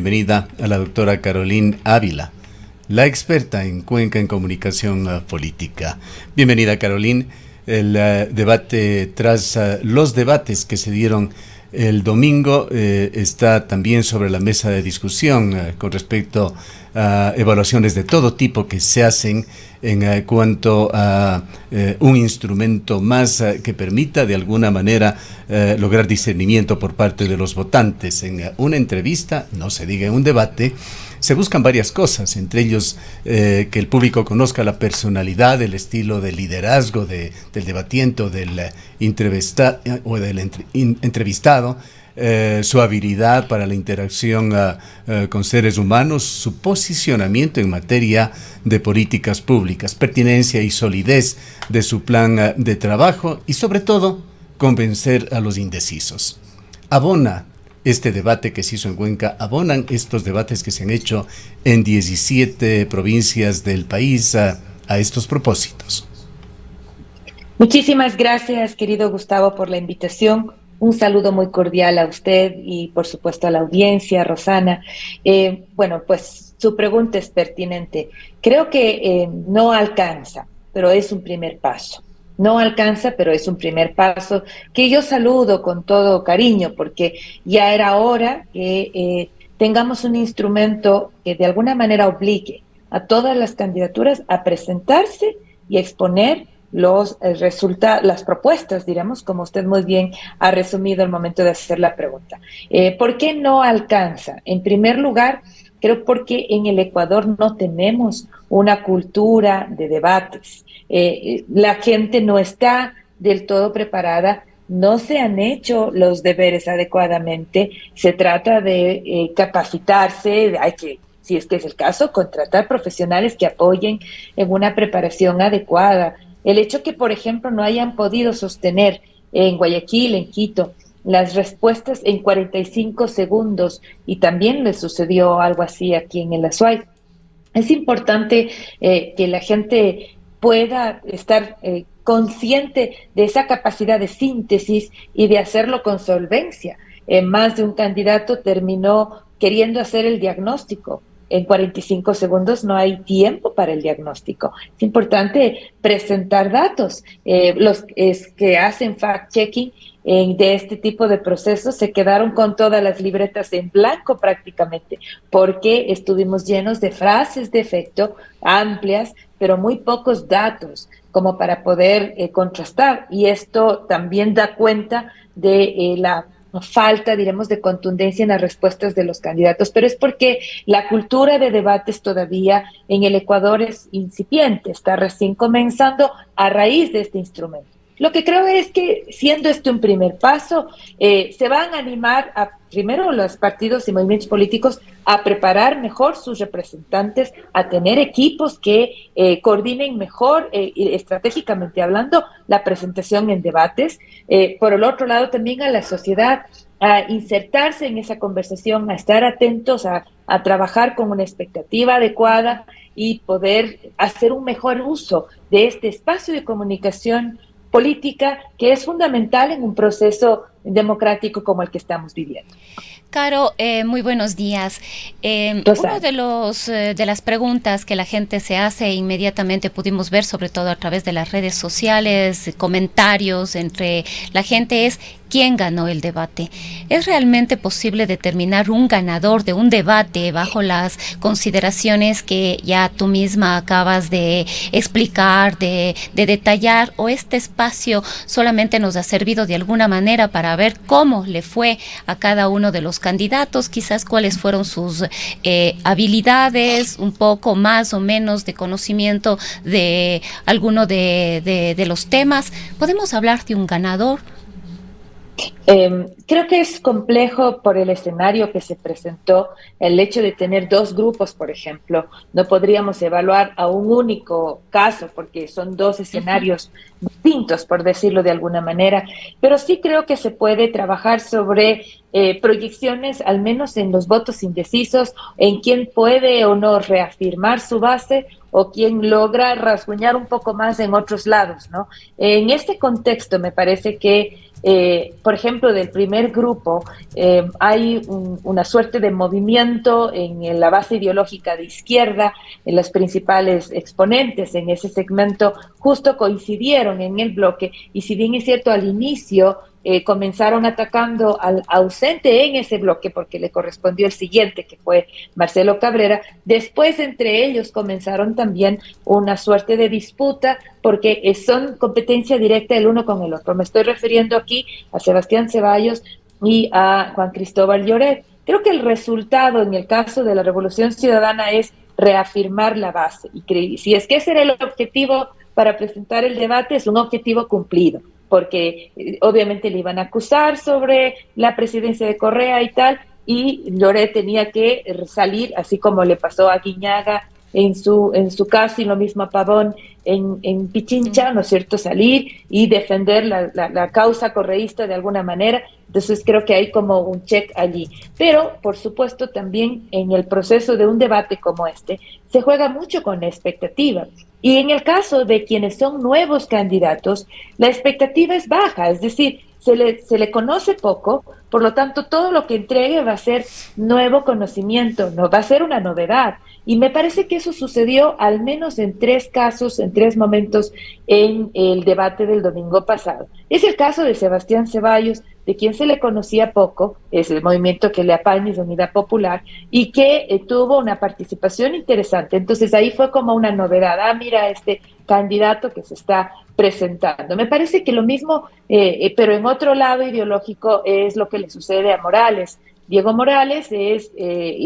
bienvenida a la doctora Caroline Ávila, la experta en Cuenca en comunicación política. Bienvenida, Caroline. El debate tras los debates que se dieron el domingo está también sobre la mesa de discusión con respecto a evaluaciones de todo tipo que se hacen en cuanto a un instrumento más que permita de alguna manera lograr discernimiento por parte de los votantes. En una entrevista, no se diga en un debate, se buscan varias cosas, entre ellos que el público conozca la personalidad, el estilo de liderazgo del debatiente o del entrevistado, su habilidad para la interacción con seres humanos, su posicionamiento en materia de políticas públicas, pertinencia y solidez de su plan de trabajo y, sobre todo, convencer a los indecisos. Abona este debate que se hizo en Cuenca, abonan estos debates que se han hecho en 17 provincias del país a estos propósitos. Muchísimas gracias, querido Gustavo, por la invitación. Un saludo muy cordial a usted y, por supuesto, a la audiencia, Rosana. Bueno, pues su pregunta es pertinente. Creo que no alcanza, pero es un primer paso. No alcanza, pero es un primer paso que yo saludo con todo cariño, porque ya era hora que tengamos un instrumento que de alguna manera obligue a todas las candidaturas a presentarse y a exponer las propuestas, diremos, como usted muy bien ha resumido al momento de hacer la pregunta. ¿Por qué no alcanza? En primer lugar, creo porque en el Ecuador no tenemos una cultura de debates. La gente no está del todo preparada, no se han hecho los deberes adecuadamente, se trata de capacitarse, hay que, si es que es el caso, contratar profesionales que apoyen en una preparación adecuada. El hecho que, por ejemplo, no hayan podido sostener en Guayaquil, en Quito, las respuestas en 45 segundos, y también le sucedió algo así aquí en el Azuay. Es importante que la gente pueda estar consciente de esa capacidad de síntesis y de hacerlo con solvencia. Más de un candidato terminó queriendo hacer el diagnóstico. En 45 segundos no hay tiempo para el diagnóstico. Es importante presentar datos. Los que hacen fact-checking de este tipo de procesos se quedaron con todas las libretas en blanco prácticamente, porque estuvimos llenos de frases de efecto amplias, pero muy pocos datos como para poder contrastar. Y esto también da cuenta de la falta, diremos, de contundencia en las respuestas de los candidatos, pero es porque la cultura de debates todavía en el Ecuador es incipiente, está recién comenzando a raíz de este instrumento. Lo que creo es que, siendo este un primer paso, se van a animar primero los partidos y movimientos políticos a preparar mejor sus representantes, a tener equipos que coordinen mejor, estratégicamente hablando, la presentación en debates. Por el otro lado, también a la sociedad a insertarse en esa conversación, a estar atentos, a trabajar con una expectativa adecuada y poder hacer un mejor uso de este espacio de comunicación política que es fundamental en un proceso democrático como el que estamos viviendo. Caro, muy buenos días. Uno de las preguntas que la gente se hace inmediatamente pudimos ver, sobre todo a través de las redes sociales, comentarios entre la gente, es ¿quién ganó el debate? ¿Es realmente posible determinar un ganador de un debate bajo las consideraciones que ya tú misma acabas de explicar, de detallar, o este espacio solamente nos ha servido de alguna manera para ver cómo le fue a cada uno de los candidatos, quizás cuáles fueron sus habilidades, un poco más o menos de conocimiento de alguno de los temas? ¿Podemos hablar de un ganador? Creo que es complejo por el escenario que se presentó, el hecho de tener dos grupos, por ejemplo. No podríamos evaluar a un único caso porque son dos escenarios distintos, por decirlo de alguna manera, pero sí creo que se puede trabajar sobre proyecciones, al menos en los votos indecisos, en quién puede o no reafirmar su base o quién logra rasguñar un poco más en otros lados, ¿no? En este contexto me parece que por ejemplo, del primer grupo, hay una suerte de movimiento en la base ideológica de izquierda, en los principales exponentes en ese segmento justo coincidieron en el bloque, y si bien es cierto al inicio comenzaron atacando al ausente en ese bloque porque le correspondió el siguiente, que fue Marcelo Cabrera, después entre ellos comenzaron también una suerte de disputa porque son competencia directa el uno con el otro. Me estoy refiriendo aquí a Sebastián Ceballos y a Juan Cristóbal Lloret. Creo que el resultado en el caso de la Revolución Ciudadana es reafirmar la base. Y si es que ese era el objetivo para presentar el debate, es un objetivo cumplido, porque obviamente le iban a acusar sobre la presidencia de Correa y tal, y Lloret tenía que salir, así como le pasó a Guiñaga en su caso, y lo mismo a Pavón en Pichincha, ¿no es cierto?, salir y defender la causa correísta de alguna manera. Entonces creo que hay como un check allí. Pero, por supuesto, también en el proceso de un debate como este, se juega mucho con la expectativa. Y en el caso de quienes son nuevos candidatos, la expectativa es baja, es decir, se le conoce poco, por lo tanto todo lo que entregue va a ser nuevo conocimiento, no va a ser una novedad. Y me parece que eso sucedió al menos en 3 casos, en 3 momentos en el debate del domingo pasado. Es el caso de Sebastián Ceballos, de quien se le conocía poco, es el movimiento que le apaña de Unidad Popular, y que tuvo una participación interesante. Entonces ahí fue como una novedad, mira este candidato que se está presentando. Me parece que lo mismo, pero en otro lado ideológico, es lo que le sucede a Morales. Diego Morales es,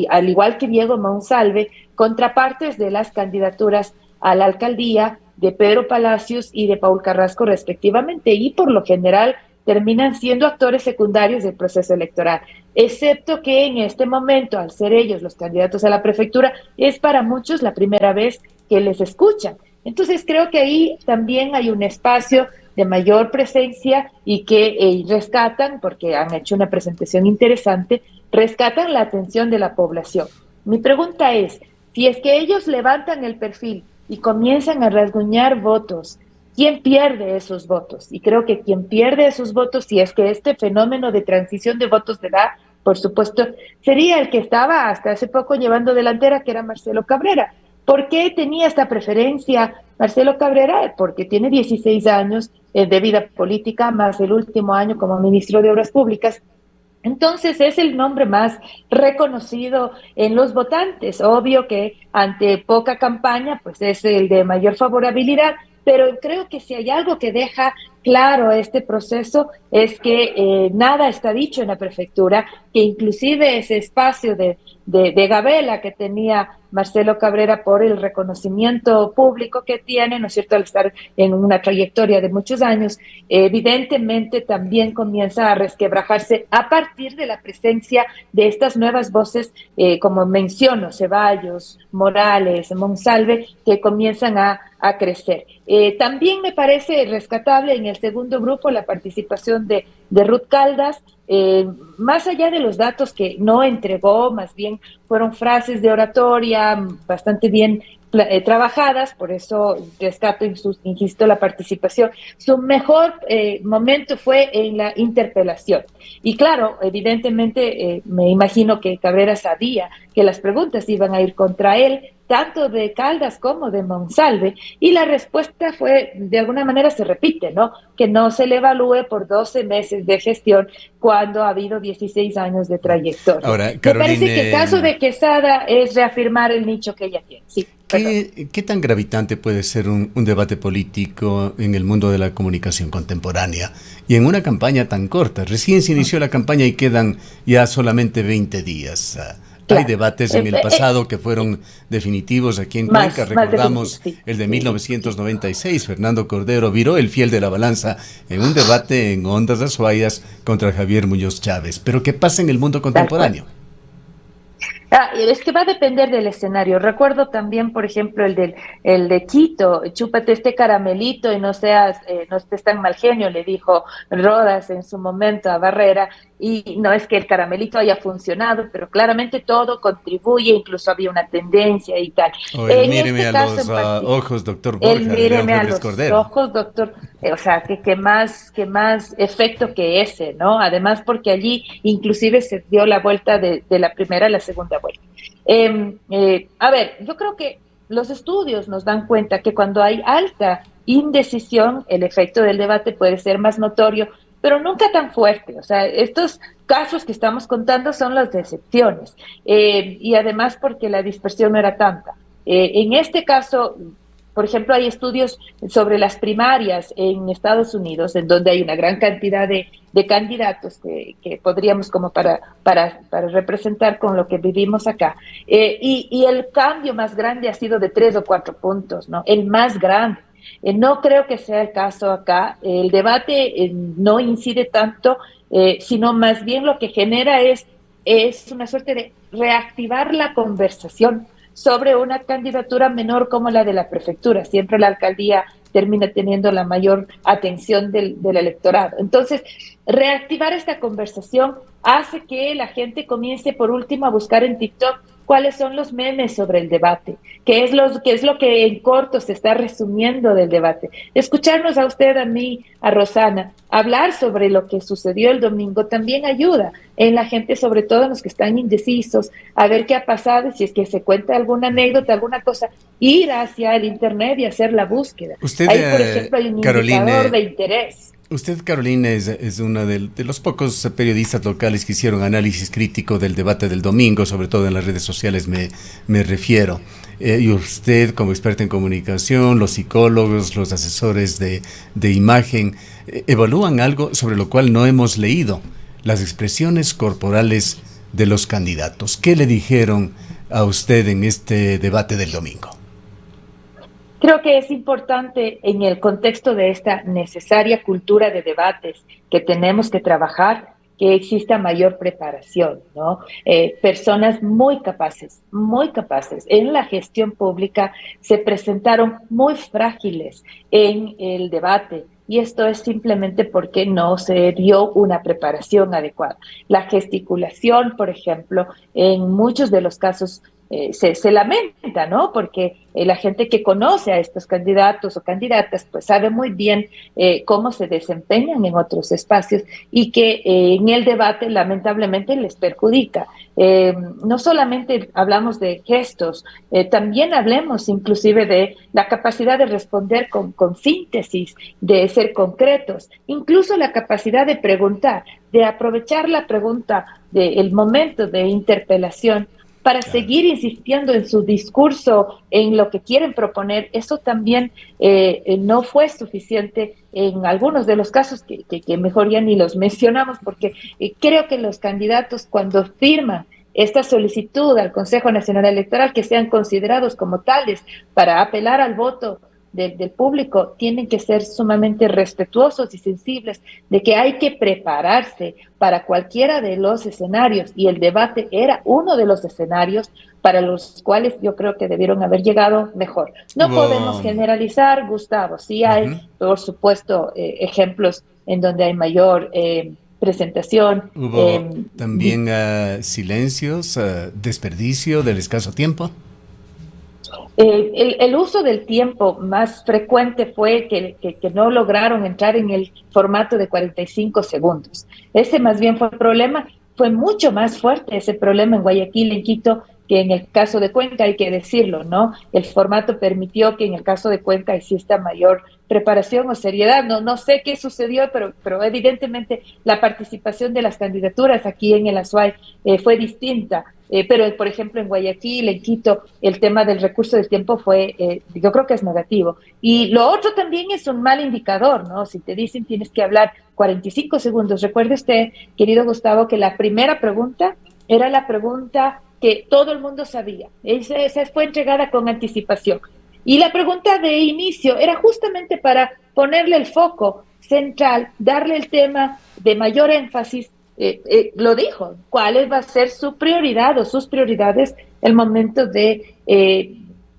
al igual que Diego Monsalve, contrapartes de las candidaturas a la alcaldía de Pedro Palacios y de Paul Carrasco respectivamente, y por lo general terminan siendo actores secundarios del proceso electoral, excepto que en este momento, al ser ellos los candidatos a la prefectura, es para muchos la primera vez que les escuchan. Entonces creo que ahí también hay un espacio de mayor presencia y que rescatan, porque han hecho una presentación interesante, rescatan la atención de la población. Mi pregunta es, si es que ellos levantan el perfil y comienzan a rasguñar votos, ¿quién pierde esos votos? Y creo que quien pierde esos votos, si es que este fenómeno de transición de votos se da, por supuesto, sería el que estaba hasta hace poco llevando delantera, que era Marcelo Cabrera. ¿Por qué tenía esta preferencia Marcelo Cabrera? Porque tiene 16 años de vida política, más el último año como ministro de Obras Públicas. Entonces es el nombre más reconocido en los votantes. Obvio que ante poca campaña, pues es el de mayor favorabilidad, pero creo que si hay algo que deja claro este proceso es que nada está dicho en la prefectura, que inclusive ese espacio de gabela que tenía Marcelo Cabrera por el reconocimiento público que tiene, ¿no es cierto?, al estar en una trayectoria de muchos años, evidentemente también comienza a resquebrajarse a partir de la presencia de estas nuevas voces, como menciono, Ceballos, Morales, Monsalve, que comienzan a crecer. También me parece rescatable en el segundo grupo la participación de Ruth Caldas, más allá de los datos que no entregó, más bien fueron frases de oratoria bastante bien trabajadas, por eso rescato, insisto, la participación. Su mejor momento fue en la interpelación. Y claro, evidentemente, me imagino que Cabrera sabía que las preguntas iban a ir contra él, tanto de Caldas como de Monsalve, y la respuesta fue, de alguna manera se repite, ¿no? Que no se le evalúe por 12 meses de gestión cuando ha habido 16 años de trayectoria. Ahora, Caroline, me parece que el caso de Quesada es reafirmar el nicho que ella tiene. Sí, ¿Qué tan gravitante puede ser un debate político en el mundo de la comunicación contemporánea y en una campaña tan corta? Recién se inició la campaña y quedan ya solamente 20 días. Hay debates en el pasado que fueron definitivos aquí en Cuenca. Recordamos el de 1996. Fernando Cordero viró el fiel de la balanza en un debate en Ondas Azuayas contra Javier Muñoz Chávez. Pero ¿qué pasa en el mundo contemporáneo? Es que va a depender del escenario. Recuerdo también, por ejemplo, el de Quito, chúpate este caramelito y no estés tan mal genio, le dijo Rodas en su momento a Barrera, y no es que el caramelito haya funcionado, pero claramente todo contribuye, incluso había una tendencia y tal. Oiga, En míreme este a caso los en particular, ojos, doctor él Borja, de León míreme a Febres los Cordero. ojos, doctor, o sea, que más efecto que ese, ¿no? Además, porque allí inclusive se dio la vuelta de la primera a la segunda vuelta. A ver, yo creo que los estudios nos dan cuenta que cuando hay alta indecisión, el efecto del debate puede ser más notorio, pero nunca tan fuerte. O sea, estos casos que estamos contando son las excepciones, y además porque la dispersión no era tanta. En este caso, por ejemplo, hay estudios sobre las primarias en Estados Unidos, en donde hay una gran cantidad de candidatos que podríamos como para representar con lo que vivimos acá. Y el cambio más grande ha sido de 3 o 4 puntos, ¿no? El más grande. No creo que sea el caso acá. El debate no incide tanto, sino más bien lo que genera es una suerte de reactivar la conversación sobre una candidatura menor como la de la prefectura. Siempre la alcaldía termina teniendo la mayor atención del electorado. Entonces, reactivar esta conversación hace que la gente comience por último a buscar en TikTok cuáles son los memes sobre el debate, qué es lo que en corto se está resumiendo del debate. Escucharnos a usted, a mí, a Rosana, hablar sobre lo que sucedió el domingo también ayuda en la gente, sobre todo en los que están indecisos, a ver qué ha pasado, si es que se cuenta alguna anécdota, alguna cosa, ir hacia el internet y hacer la búsqueda. Usted, Ahí, por ejemplo, hay un indicador Caroline, de interés. usted, Carolina, es una de los pocos periodistas locales que hicieron análisis crítico del debate del domingo, sobre todo en las redes sociales me refiero. Y usted, como experta en comunicación, los psicólogos, los asesores de imagen, evalúan algo sobre lo cual no hemos leído, las expresiones corporales de los candidatos. ¿Qué le dijeron a usted en este debate del domingo? Creo que es importante en el contexto de esta necesaria cultura de debates que tenemos que trabajar, que exista mayor preparación, ¿no? Personas muy capaces en la gestión pública se presentaron muy frágiles en el debate. Y esto es simplemente porque no se dio una preparación adecuada. La gesticulación, por ejemplo, en muchos de los casos se lamenta, ¿no? Porque la gente que conoce a estos candidatos o candidatas, pues sabe muy bien cómo se desempeñan en otros espacios y que en el debate lamentablemente les perjudica. No solamente hablamos de gestos, también hablemos inclusive de la capacidad de responder con síntesis, de ser concretos, incluso la capacidad de preguntar, de aprovechar la pregunta del momento de interpelación para seguir insistiendo en su discurso, en lo que quieren proponer. Eso también no fue suficiente en algunos de los casos que mejor ya ni los mencionamos, porque creo que los candidatos cuando firman esta solicitud al Consejo Nacional Electoral, que sean considerados como tales para apelar al voto del público, tienen que ser sumamente respetuosos y sensibles de que hay que prepararse para cualquiera de los escenarios, y el debate era uno de los escenarios para los cuales yo creo que debieron haber llegado mejor. No podemos generalizar, Gustavo, sí hay, por supuesto, ejemplos en donde hay mayor presentación. ¿Hubo también silencios, desperdicio del escaso tiempo? El uso del tiempo más frecuente fue que no lograron entrar en el formato de 45 segundos. Ese más bien fue el problema. Fue mucho más fuerte ese problema en Guayaquil, en Quito, que en el caso de Cuenca, hay que decirlo, ¿no? El formato permitió que en el caso de Cuenca exista mayor preparación o seriedad. No sé qué sucedió, pero evidentemente la participación de las candidaturas aquí en el Azuay fue distinta. Pero, por ejemplo, en Guayaquil, en Quito, el tema del recurso del tiempo fue, yo creo que es negativo. Y lo otro también es un mal indicador, ¿no? Si te dicen tienes que hablar 45 segundos. Recuerde usted, querido Gustavo, que la primera pregunta era la pregunta que todo el mundo sabía. Esa fue entregada con anticipación. Y la pregunta de inicio era justamente para ponerle el foco central, darle el tema de mayor énfasis, lo dijo, cuál va a ser su prioridad o sus prioridades el momento de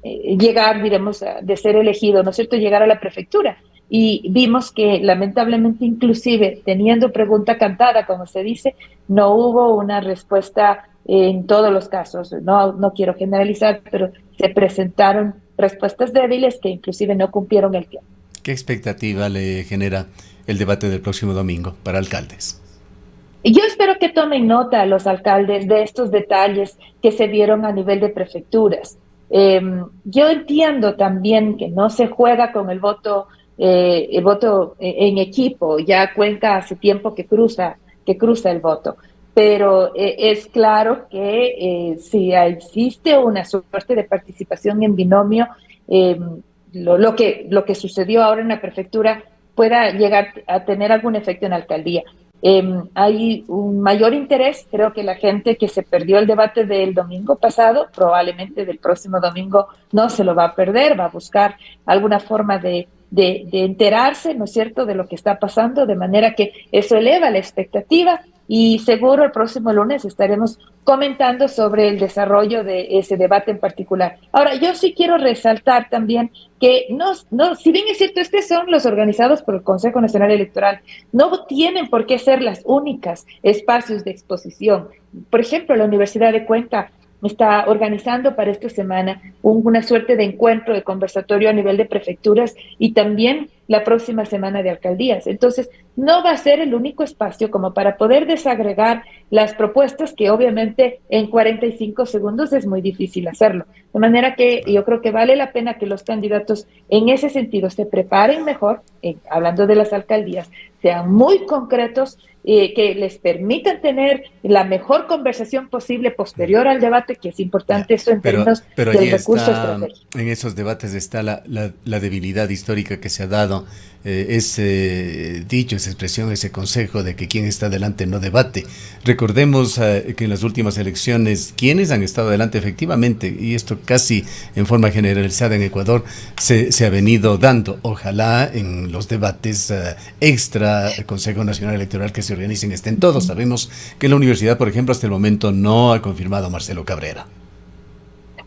llegar, diremos, de ser elegido, ¿no es cierto?, llegar a la prefectura. Y vimos que lamentablemente, inclusive teniendo pregunta cantada, como se dice, no hubo una respuesta en todos los casos. No quiero generalizar, pero se presentaron respuestas débiles que inclusive no cumplieron el tiempo. ¿Qué expectativa le genera el debate del próximo domingo para alcaldes? Yo espero que tomen nota a los alcaldes de estos detalles que se dieron a nivel de prefecturas. Yo entiendo también que no se juega con el voto en equipo. Ya Cuenca hace tiempo que cruza el voto, pero es claro que si existe una suerte de participación en binomio, eh, lo que sucedió ahora en la prefectura pueda llegar a tener algún efecto en la alcaldía. Hay un mayor interés, creo que la gente que se perdió el debate del domingo pasado, probablemente del próximo domingo no se lo va a perder, va a buscar alguna forma de enterarse, ¿no es cierto?, de lo que está pasando, de manera que eso eleva la expectativa y seguro el próximo lunes estaremos comentando sobre el desarrollo de ese debate en particular. Ahora, yo sí quiero resaltar también que si bien es cierto, son los organizados por el Consejo Nacional Electoral, no tienen por qué ser las únicas espacios de exposición. Por ejemplo, la Universidad de Cuenca está organizando para esta semana una suerte de encuentro, de conversatorio a nivel de prefecturas y también la próxima semana de alcaldías. Entonces, no va a ser el único espacio como para poder desagregar las propuestas, que obviamente en 45 segundos es muy difícil hacerlo. De manera que yo creo que vale la pena que los candidatos en ese sentido se preparen mejor, hablando de las alcaldías, sean muy concretos, que les permitan tener la mejor conversación posible posterior al debate, que es importante eso en términos del recurso estratégico. En esos debates está la debilidad histórica que se ha dado, ese dicho, esa expresión, ese consejo de que quien está adelante no debate. Recordemos que en las últimas elecciones, quienes han estado adelante efectivamente, y esto casi en forma generalizada en Ecuador, se ha venido dando. Ojalá en los debates extra Consejo Nacional Electoral que se organicen estén todos. Sabemos que la universidad, por ejemplo, hasta el momento no ha confirmado a Marcelo Cabrera.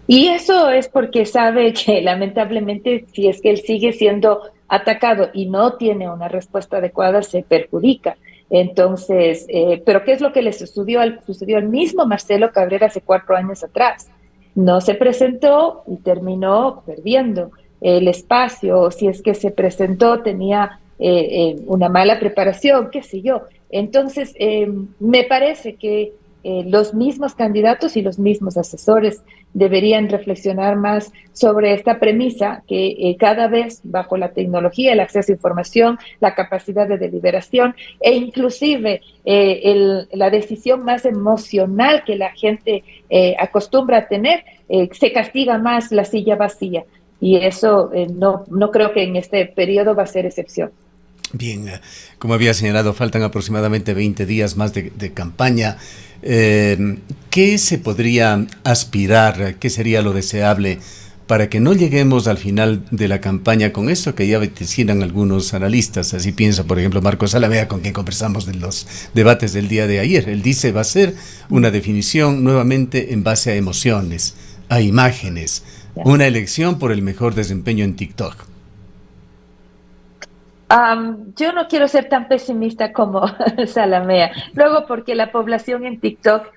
Y eso es porque sabe que lamentablemente, si es que él sigue siendo atacado y no tiene una respuesta adecuada, se perjudica. Entonces, pero ¿qué es lo que le sucedió al mismo Marcelo Cabrera hace 4 años atrás? No se presentó y terminó perdiendo el espacio. Si es que se presentó, tenía una mala preparación, qué sé yo. Entonces, me parece que los mismos candidatos y los mismos asesores deberían reflexionar más sobre esta premisa que cada vez bajo la tecnología, el acceso a información, la capacidad de deliberación e inclusive la decisión más emocional que la gente acostumbra a tener, se castiga más la silla vacía. Y eso no creo que en este periodo va a ser excepción. Bien, como había señalado, faltan aproximadamente 20 días más de campaña. ¿Qué se podría aspirar? ¿Qué sería lo deseable para que no lleguemos al final de la campaña con esto que ya vaticinan algunos analistas? Así piensa, por ejemplo, Marcos Alameda, con quien conversamos de los debates del día de ayer. Él dice, va a ser una definición nuevamente en base a emociones, a imágenes, una elección por el mejor desempeño en TikTok. Yo no quiero ser tan pesimista como Salamea. Luego, porque la población en TikTok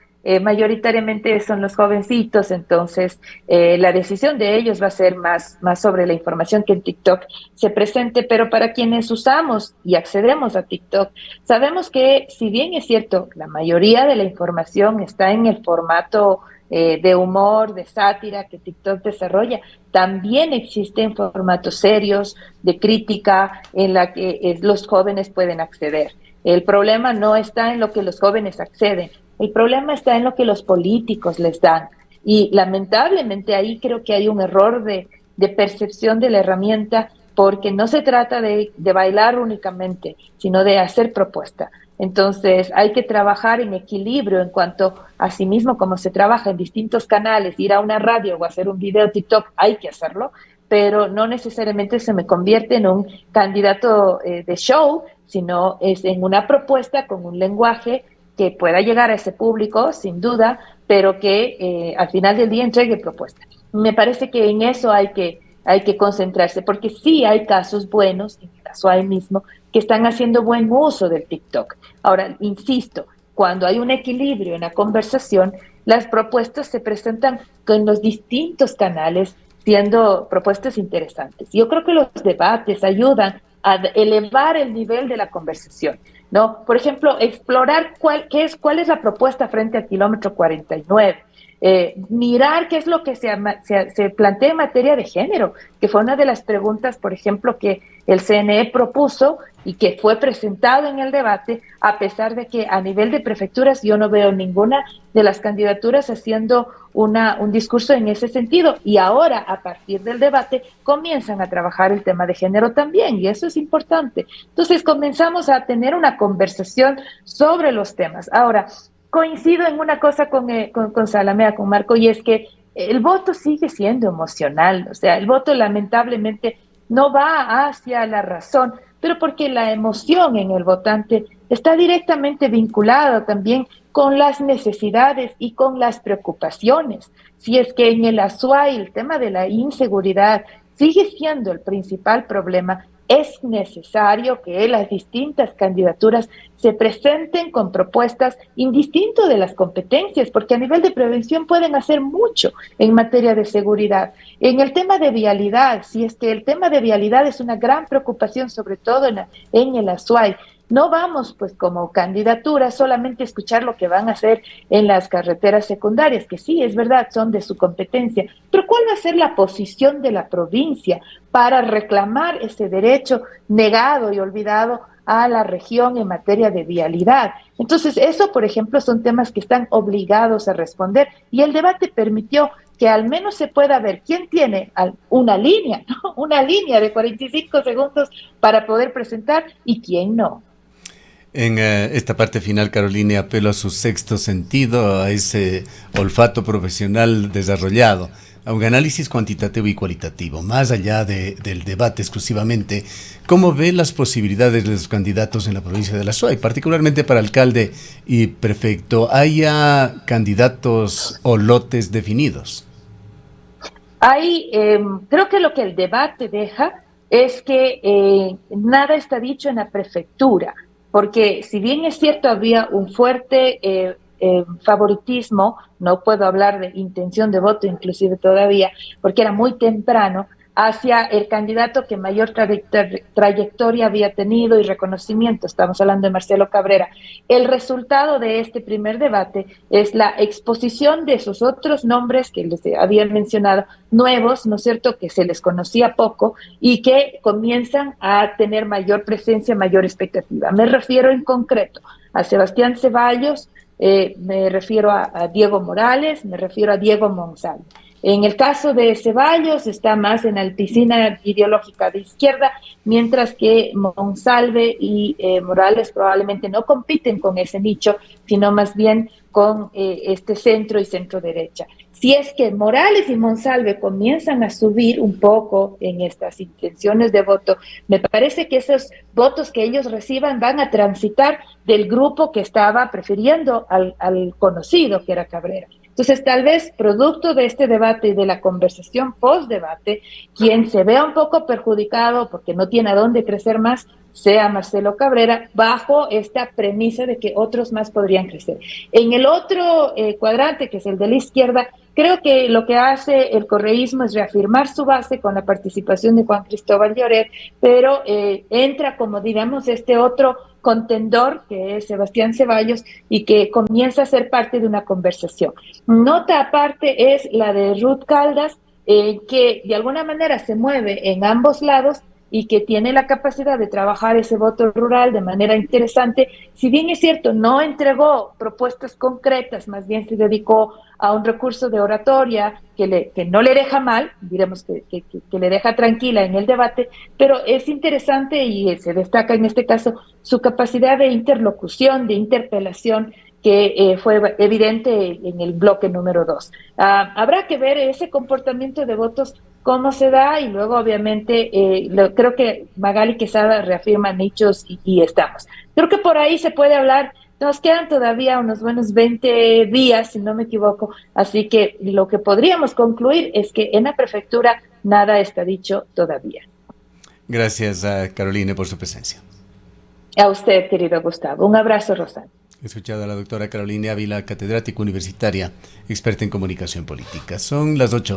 mayoritariamente son los jovencitos, entonces la decisión de ellos va a ser más sobre la información que en TikTok se presente, pero para quienes usamos y accedemos a TikTok, sabemos que si bien es cierto, la mayoría de la información está en el formato de humor, de sátira que TikTok desarrolla, también existen formatos serios de crítica en la que los jóvenes pueden acceder. El problema no está en lo que los jóvenes acceden, el problema está en lo que los políticos les dan. Y lamentablemente ahí creo que hay un error de percepción de la herramienta, porque no se trata de bailar únicamente, sino de hacer propuesta. Entonces hay que trabajar en equilibrio en cuanto a sí mismo, como se trabaja en distintos canales, ir a una radio o hacer un video TikTok, hay que hacerlo, pero no necesariamente se me convierte en un candidato de show, sino es en una propuesta con un lenguaje que pueda llegar a ese público, sin duda, pero que al final del día entregue propuestas. Me parece que en eso hay que concentrarse, porque sí hay casos buenos, en el caso ahí mismo, que están haciendo buen uso del TikTok. Ahora, insisto, cuando hay un equilibrio en la conversación, las propuestas se presentan con los distintos canales, siendo propuestas interesantes. Yo creo que los debates ayudan a elevar el nivel de la conversación, ¿no? Por ejemplo, explorar cuál es la propuesta frente al kilómetro 49. Mirar qué es lo que se plantea en materia de género, que fue una de las preguntas, por ejemplo, que el CNE propuso y que fue presentado en el debate, a pesar de que a nivel de prefecturas yo no veo ninguna de las candidaturas haciendo un discurso en ese sentido. Y ahora, a partir del debate, comienzan a trabajar el tema de género también, y eso es importante. Entonces, comenzamos a tener una conversación sobre los temas. Ahora, coincido en una cosa con Salamea, con Marco, y es que el voto sigue siendo emocional. O sea, el voto lamentablemente no va hacia la razón, pero porque la emoción en el votante está directamente vinculada también con las necesidades y con las preocupaciones. Si es que en el Azuay el tema de la inseguridad sigue siendo el principal problema, es necesario que las distintas candidaturas se presenten con propuestas indistinto de las competencias, porque a nivel de prevención pueden hacer mucho en materia de seguridad. En el tema de vialidad, si es que el tema de vialidad es una gran preocupación, sobre todo en el Azuay, no vamos pues como candidatura solamente a escuchar lo que van a hacer en las carreteras secundarias, que sí, es verdad, son de su competencia, pero ¿cuál va a ser la posición de la provincia para reclamar ese derecho negado y olvidado a la región en materia de vialidad? Entonces, eso, por ejemplo, son temas que están obligados a responder, y el debate permitió que al menos se pueda ver quién tiene una línea, ¿no? Una línea de 45 segundos para poder presentar y quién no. En esta parte final, Carolina, apelo a su sexto sentido, a ese olfato profesional desarrollado, a un análisis cuantitativo y cualitativo, más allá del debate exclusivamente. ¿Cómo ve las posibilidades de los candidatos en la provincia de la Azuay, particularmente para alcalde y prefecto? ¿Hay ya candidatos o lotes definidos? Creo que lo que el debate deja es que nada está dicho en la prefectura, porque si bien es cierto había un fuerte favoritismo, no puedo hablar de intención de voto inclusive todavía, porque era muy temprano, hacia el candidato que mayor trayectoria había tenido y reconocimiento, estamos hablando de Marcelo Cabrera. El resultado de este primer debate es la exposición de esos otros nombres que les había mencionado, nuevos, ¿no es cierto?, que se les conocía poco y que comienzan a tener mayor presencia, mayor expectativa. Me refiero en concreto a Sebastián Ceballos, me refiero a Diego Morales, me refiero a Diego Monsalve. En el caso de Ceballos está más en la piscina ideológica de izquierda, mientras que Monsalve y Morales probablemente no compiten con ese nicho, sino más bien con este centro y centro derecha. Si es que Morales y Monsalve comienzan a subir un poco en estas intenciones de voto, me parece que esos votos que ellos reciban van a transitar del grupo que estaba prefiriendo al conocido, que era Cabrera. Entonces, tal vez, producto de este debate y de la conversación post-debate, quien se vea un poco perjudicado porque no tiene a dónde crecer más, sea Marcelo Cabrera, bajo esta premisa de que otros más podrían crecer. En el otro cuadrante, que es el de la izquierda, creo que lo que hace el correísmo es reafirmar su base con la participación de Juan Cristóbal Lloret, pero entra como, digamos, este otro contendor, que es Sebastián Ceballos, y que comienza a ser parte de una conversación. Nota aparte es la de Ruth Caldas, que de alguna manera se mueve en ambos lados y que tiene la capacidad de trabajar ese voto rural de manera interesante. Si bien es cierto, no entregó propuestas concretas, más bien se dedicó a un recurso de oratoria que no le deja mal, diremos que le deja tranquila en el debate, pero es interesante y se destaca en este caso su capacidad de interlocución, de interpelación, que fue evidente en el bloque número 2. Habrá que ver ese comportamiento de votos, cómo se da, y luego obviamente creo que Magali Quesada reafirma nichos y estamos. Creo que por ahí se puede hablar Nos quedan todavía unos buenos 20 días, si no me equivoco, así que lo que podríamos concluir es que en la prefectura nada está dicho todavía. Gracias a Caroline por su presencia. A usted, querido Gustavo. Un abrazo, Rosana. He escuchado a la doctora Caroline Ávila, catedrática universitaria, experta en comunicación política. Son las 8.